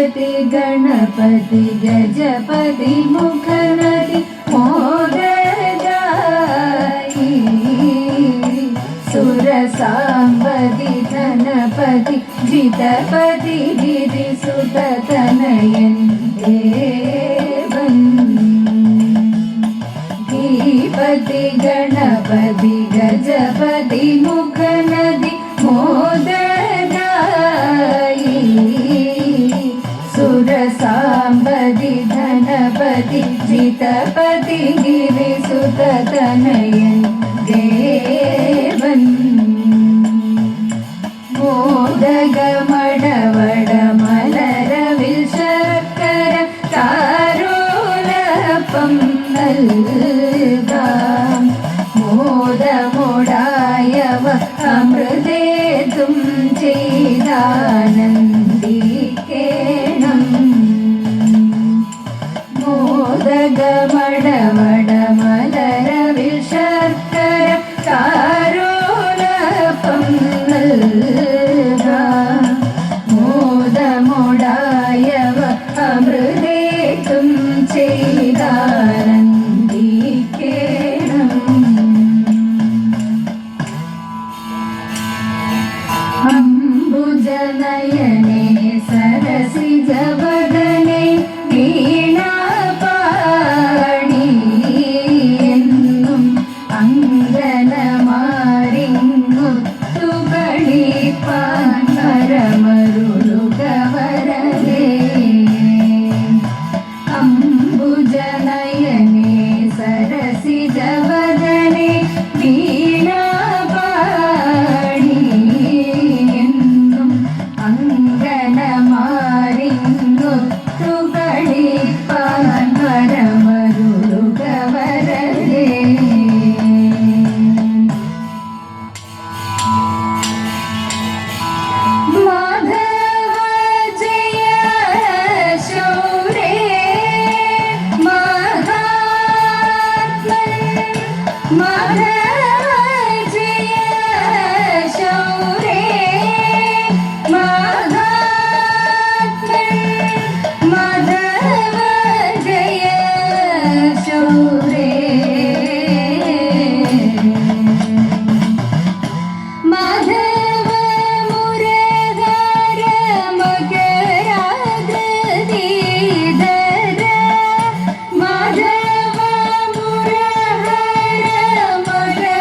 श्रीपति गणपति गजपति मुखनदि मोदगाई सुरसाम्बदि धनपति जितपति गिरिसुत तनयन् देवन् श्रीपति गणपति गजपति मुखनदि मोदगाई सुरसाम्बदि धनपति जितपति गिरिसुत तनयन् देवन् मोदगमडवड मलरविल शर्कर तारोलपं നൽകാം മോദമോടായവ അമൃതേതും ചെയ്താനന്ദിക്കേണം മോദഗമടവട മലരവിൽ ശർക്കര താരോലപം നൽകാം മോദമോടായവ അമൃതേതും ചെയ്താനന്ദിക്കേണം അംബുജനയനേ സരസിജവദനേ വീണാപാണി എന്നും അങ്കനമാരിങ്ങുത്തുകളിപ്പാൻ പരമരുളുക വരലേ അംബുജനയനേ സരസിജവദനേ വീണാപാണി എന്നും അങ്കനമാരിങ്ങുത്തുകളിപ്പാൻ പരമരുളുക വരലേ മാധവ ജയ ശൗരേ മഹാത്മൻ മാധവ ജയ ശൗരേ മഹാത്മൻ മാധവ ജയ ശൗരേ മാധവ മുരഹര മകരാഗീധര മാധവ മുരഹര മകരാഗീധര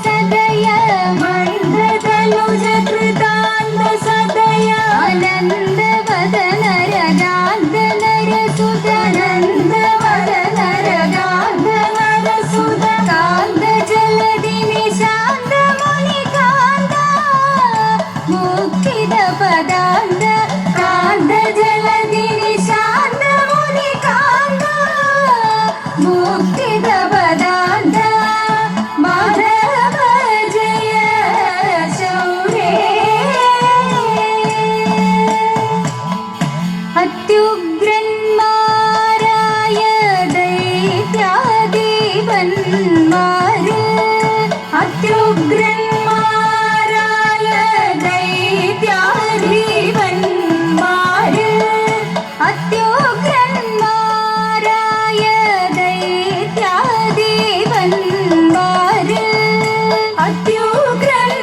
सदय मन्त्रतनुज कृतान्त सदय आनन्द वदन रगान्त नरसुत नन्द वदन रगान्त नरसुत कान्त जलधि निशान्त मुनिकान्त मुक्तिद पदान्त कान्त जलधि निशान्त मुनिकान्त मुक्तिद पदान्त माधव जय शौर्ये अत्युग्रन्माराय दैत्यादिवन्मार अत्युग्रन्माराय दैत्यादिवन्मार अत्युग्रन्माराय दैत्यादिवन्मार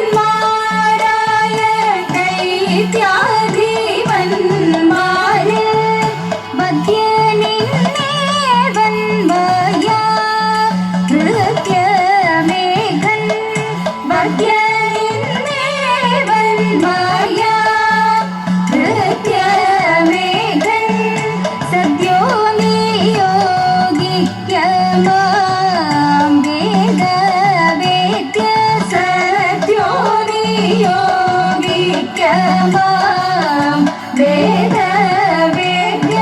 अत्युग्रन्माराय दैत्यादिवन्मार वध्यनिन्ने वन्मया नृत्यमेघन् वध्यनिन्ने वन्मया नृत्यमेघन् सद्यो नियोगिक्य मां वेदवेद्य सद्यो नियोगिक्य मां वेदवेद्य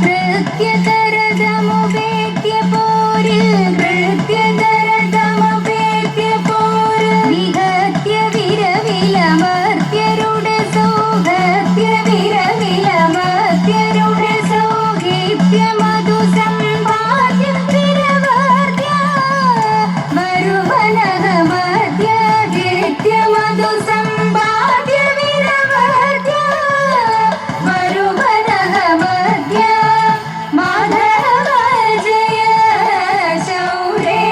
कृत्यतरदमुपेत्य पोरिल् कृत्यतरदमुपेत्य पोरिल् विहत्य विरविलमर्त्यरुड सौगत्य विरविलमर्त्यरुड सौगीत्य मधु सम्पाद्य विरवर्त्य मरुवनगमद्य वीत्य मधु सम्पाद्य विरवर्त्य मरुवनगमद्य माधव जय शौर्ये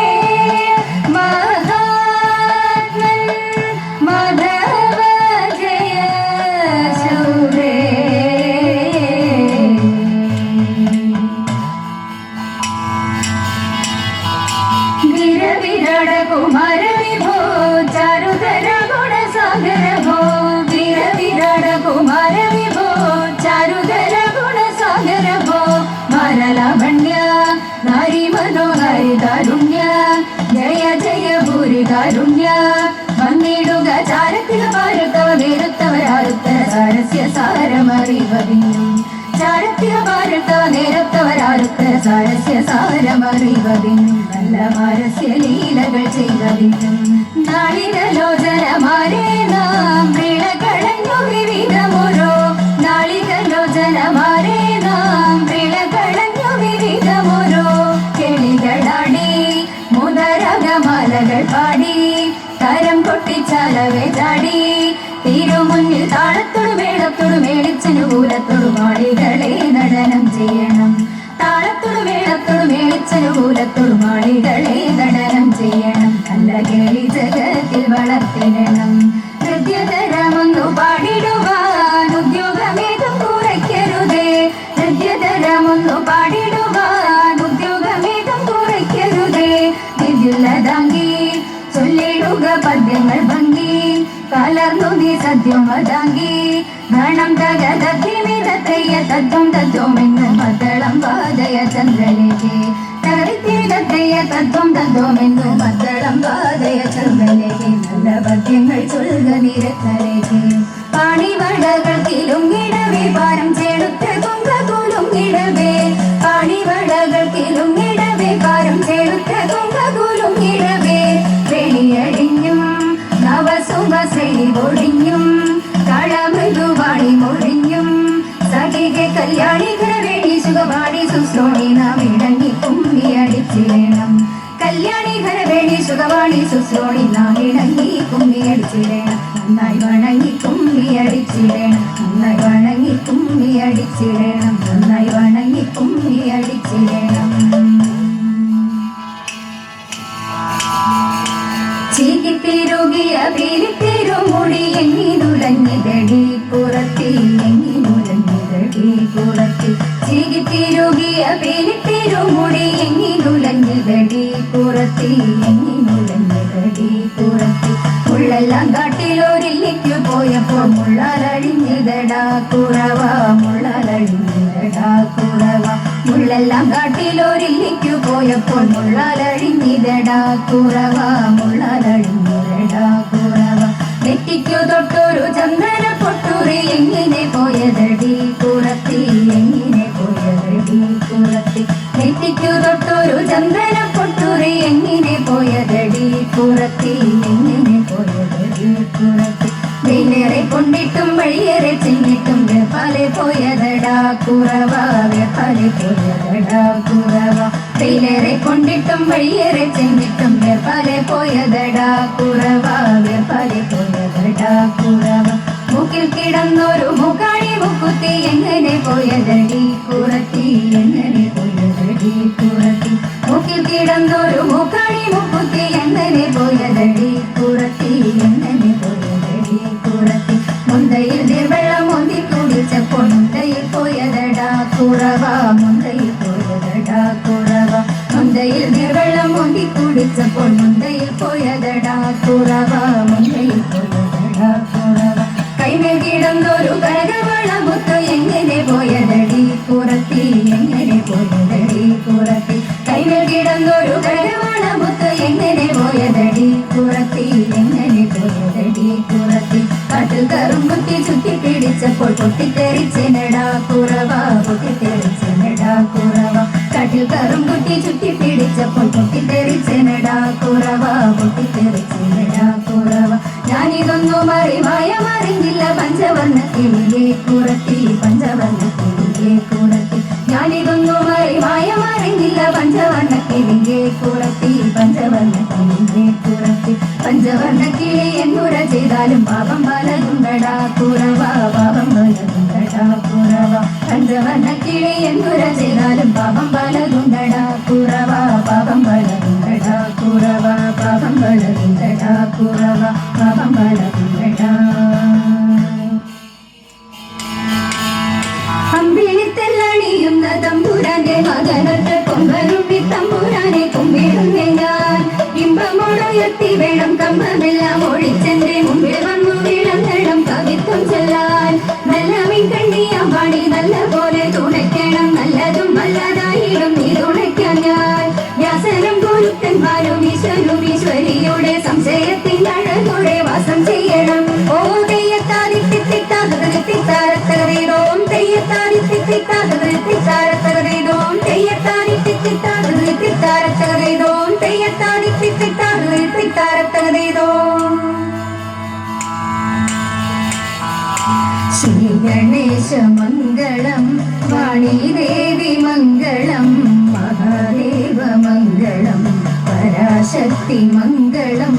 महात्मन् माधव जय शौर्ये वीरविराड कुमार विभो चारुधर गुण सागर भो वीरविराड कुमार विभो चारुधर गुण सागर भो मारलावण्य नारी मनोहरि कारुण्य जय जय भूरि कारुण्य വന്നിടുക ചാരത്തില പാരുത്തവ നേരത്തവരാരുത്തര സാരസ്യ സാരമറിവതിന്നും ചാരത്തില പാരുത്തവ നേരത്തവരാരുത്തര സാരസ്യ സാരമറിവതിന്നും നല്ല മാരസ്യ ലീലകൾ ചെയ്തതിന്നും നാളികലോചനമാരെ നാം വിളകളഞ്ഞു വിവിധമോരോ നാളികലോചനമാരെ നാം വിളകളഞ്ഞു വിവിധമോരോ കിളികളാടി മുതരകമാലകൾ പാടി കരം കൊട്ടിച്ചാലവേ ചാടി തിരുമുന്നിൽ താളത്തോടു മേളത്തോടു മേളിച്ചനുകൂലത്തോടു മാളികളെ നടനം ചെയ്യണം താളത്തോടു മേളത്തോടു മേളിച്ചനുകൂലത്തോടു മാളികളെ നടനം ചെയ്യണം നല്ല കേളി ജഗത്തിൽ വളർത്തിടണം ഹൃദ്യതരമൊന്നു പാടിടുവാൻ ഉദ്യോഗമേതും കുറയ്ക്കരുതേ ഹൃദ്യതരമൊന്നു പാടിടുവാൻ ഉദ്യോഗമേതും കുറയ്ക്കരുതേ വിദ്യുല്ലതാങ്കി ചൊല്ലിടുക പദ്യങ്ങൾ ഭംഗി കലർന്നു നീ സത്യം വതാങ്കി ഗണം തകതത്തിമിതത്തയ്യ തത്വം തത്വമെന്ന് മദ്ദളം വാദയ ചന്ദ്രലേഖേ തകതിത്തിമിതത്തയ്യ തത്വം തത്വമെന്ന് മദ്ദളം വാദയ ചന്ദ്രലേഖേ നല്ല പദ്യങ്ങൾ ചൊല്ലുക നിരത്തലേഖേ പാണിവടകൾ കിലുങ്ങിടവേ പാരം ചേടുത്ത കുങ്കകുലുങ്ങിടവേ പാണിവടകൾ കിലുങ്ങിടവേ പാരം ചേടുത്ത കുങ്കകുലുങ്ങിടവേ വെളിയടിഞ്ഞും നവസുമശ്രീ ഒഴിഞ്ഞും കളമൃദുവാണി മൊഴിഞ്ഞും സഖികെ കല്യാണികര വേണി സുഖവാണി സുശ്രോണി നാം ഇടങ്ങി കുമ്മി അടിച്ചിടണം കല്യാണികര വേണി സുഖവാണി സുശ്രോണി നാം ഇടങ്ങി കുമ്മി അടിച്ചിടണം നന്നായി വണങ്ങി കുമ്മി അടിച്ചിടണം നന്നായി വണങ്ങി കുമ്മി അടിച്ചിടണം നന്നായി വണങ്ങി കുമ്മി അടിച്ചിടണം ചീകിത്തിരുകിയ പീലിത്തിരുമുടി എങ്ങിനുലഞ്ഞിതടി പുറത്തി എങ്ങിനുലഞ്ഞിതടി പുറത്തി ചീകിത്തിരുകിയ പീലിത്തിരുമുടി എങ്ങിനുലഞ്ഞിതടി പുറത്തി എങ്ങിനുല മുള്ളെല്ലാം കാട്ടിലൊരില്ലിക്കു പോയപ്പോ മുള്ളാലഴിഞ്ഞിതടാ കുറവ മുള്ളാലഴിഞ്ഞിതടാ കുറവ മുള്ളെല്ലാം കാട്ടിലൊരില്ലിക്കു പോയപ്പോൾ മുള്ളാലഴിഞ്ഞിതടാ കുറവ മുള്ളാലഴിഞ്ഞിതടാ കുറവ നെറ്റിക്കു തൊട്ടൊരു ചന്ദന പൊട്ടൂറി എങ്ങനെ പോയതടി കുറത്തി എങ്ങനെ പോയതടി കുറത്തി നെറ്റിക്കു തൊട്ടൊരു ചന്ദന പൊട്ടൂറി എങ്ങനെ പോയതടി കുറത്തി എങ്ങനെ പോയതടി കുറത്തി വെയിലേറെ കൊണ്ടിട്ടും വഴിയേറെ ചെന്നിട്ടും വെപ്പാലെ പോയതടാ കുറവ വെപ്പാലെ പോയതടാ കുറവ വെയിലേറെ കൊണ്ടിട്ടും വഴിയേറെ ചെന്നിട്ടും വെപ്പാലെ പോയതടാ കുറവ വെപ്പാലെ പോയതടാ കുറവ മൂക്കിൽ കിടന്നൊരു മുക്കാണി മുക്കുത്തി എങ്ങനെ പോയതടി കുറത്തി എങ്ങനെ പോയതടി കുറത്തി മൂക്കിൽ കിടന്നൊരു മുക്കാണി മുക്കുത്തി എങ്ങനെ പോയതടി കുറത്തി എങ്ങനെ പോയതടി കുറത്തി മുന്തയിൽ നീർവെള്ളം ഒന്നി കുടിച്ചപ്പോൾ മുന്തയിൽ പോയതടാ കുറവ മുന്തയിൽ പോയതടാ കുറവ മുന്തയിൽ നീർവെള്ളം ഒന്നി കുടിച്ചപ്പോൾ മുന്തയിൽ പോയതടാ കുറവ മുന്തയിൽ പോയതടാ കുറവ കൈമേൽ കിടന്നൊരു കനകവള മുത്ത് എങ്ങനെ പോയതടി കുറത്തി എങ്ങനെ പോയതടി കുറത്തി കൈമേൽ കിടന്നൊരു കനകവള മുത്ത് എങ്ങനെ പോയതടി കുറത്തി എങ്ങനെ പോയതടി കുറത്തി കാട്ടിൽ കറുമ്പുത്തി ചുറ്റി പിടിച്ചപ്പോൾ പൊട്ടിത്തെറിച്ചെനടാ കുറവ പൊട്ടിത്തെറിച്ചെനടാ കുറവ കാട്ടിൽ കറുമ്പുത്തി ചുറ്റി പിടിച്ചപ്പോൾ പൊട്ടിത്തെറിച്ചെനടാ കുറവ പൊട്ടിത്തെറിച്ചെനടാ കുറവ ഞാനിതൊന്നും അറിഞ്ഞില്ല പഞ്ചവർണ്ണ കിളിയെ കുറത്തി പഞ്ചവർണ്ണ കിളിയെ കുറത്തി ഞാനിതൊന്നും അറിഞ്ഞില്ല പഞ്ചവർണ്ണ കിളിയെ കുറത്തി പഞ്ചവർണ്ണ കിളിയെ കുറത്തി പഞ്ചവർണ്ണ കിളി എന്നുര ചെയ്താലും പാപം പലതുണ്ടടാ കുറവ പാപം പലതുണ്ടടാ കുറവ പഞ്ചവർണ്ണ കിളി എന്നുര ചെയ്താലും പാപം പലതുണ്ടടാ കുറവ പാപം പലതുണ്ടടാ കുറവ പാപം പലതുണ്ടടാ കുറവ പാപം പലതുണ്ടടാ അമ്പിളിത്തെല്ലണിയുന്ന തമ്പുരാന്റെ മകനൊറ്റ കൊമ്പനുണ്ടി തമ്പുരാനെ കുമ്പിടുന്നേ ഞാൻ ഇമ്പമോടുയർത്തി വേണം കമ്പമെല്ലാം ഒഴിച്ചെന്റെ മുമ്പിൽ വന്നു വിളങ്ങണം കവിത്വം ചെല്ലാൻ നല്ലവിൻ കണ്ണിയാം പാടി നല്ല പോലെ തുണയ്ക്കണം നല്ലതും നല്ലതായിടും നീ തുണയ്ക്കാൻ ഞാൻ വ്യാസനും ഗുരുക്കന്മാരും ഈശ്വരും ഈശ്വരിയുടെ സംശയത്തിൻ അഴകോടെ വാസം ചെയ്യണം ഓ തെയ്യത്താദിത്തിത്താതകതിത്തിത്താരത്തകതേതോം തെയ്യത്താദിത്തിത്താതകതിത്തിത്താരത്തകതേതോം തെയ്യത്താദിത്തിത്താതകതിത്തിത്താരത്തകതേതോം തെയ്യത്താദിത്തിത്താതകതിത്തിത്താരത്തകതേതോം ശ്രീ ഗണേശ മംഗളം വാണീദേവി മംഗളം മഹാദേവ മംഗളം പരാശക്തി മംഗളം